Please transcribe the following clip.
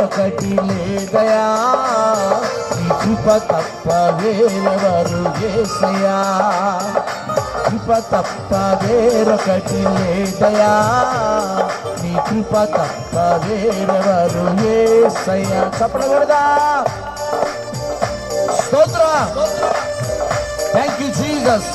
వేరొకటి లేదయా, నీ కృప తప్ప వేరెవరు యేసయ్యా, కృప తప్ప వేరొకటి లేదయా, నీ కృప తప్ప వేరెవరు యేసయ్యా. చెప్పకూడదా? స్తోత్రం. Thank you Jesus.